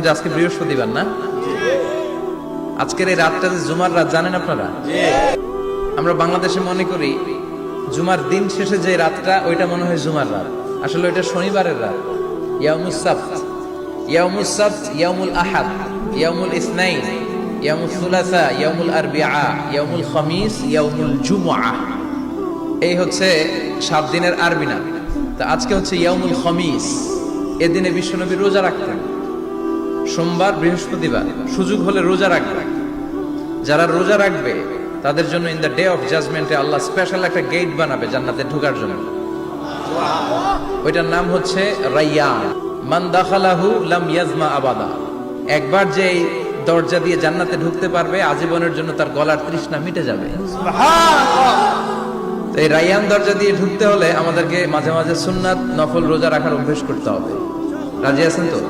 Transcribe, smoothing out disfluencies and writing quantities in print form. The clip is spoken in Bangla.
যে আজকে বৃহস্পতিবার না, আজকের এই রাতটা যে জুমার রাত জানেন আপনারা? আমরা বাংলাদেশে মনে করি জুমার দিন শেষে যে রাতটা ওইটা মনে হয় জুমার রাত, আসলে ওইটা শনিবারের রাত। ইয়াউমুস সাবত, ইয়াউমুস সাবত, ইয়াউমুল আহাদ, ইয়াউমুল ইসনাইন, ইয়াউমুল সুলাসা, ইয়াউমুল আরবিআ, ইয়াউমুল খামিস, ইয়াউমুল জুমআ। এই হচ্ছে 7 দিনের আরবি নাম। তো আজকে হচ্ছে ইয়াউমুল খামিস। এদিনে বিশ্বনবী রোজা রাখতেন, সোমবার বৃহস্পতিবার সুযোগ হলে রোজা রাখবেন। যারা রোজা রাখবে তাদের জন্য ইন দ্য ডে অফ জাজমেন্টে আল্লাহ স্পেশাল একটা গেট বানাবে জান্নাতে ঢোকার জন্য। ওইটার নাম হচ্ছে রাইয়ান। মান দাখালাহু লাম ইয়াজমা আবাদা। একবার যে এই দরজা দিয়ে জান্নাতে ঢুকতে পারবে আজীবনের জন্য তার গলার তৃষ্ণা মিটে যাবে। তো এই রাইয়ান দরজা দিয়ে ঢুকতে হলে আমাদেরকে মাঝে মাঝে সুন্নাত নফল রোজা রাখার অভ্যেস করতে হবে। রাজি আছেন তো?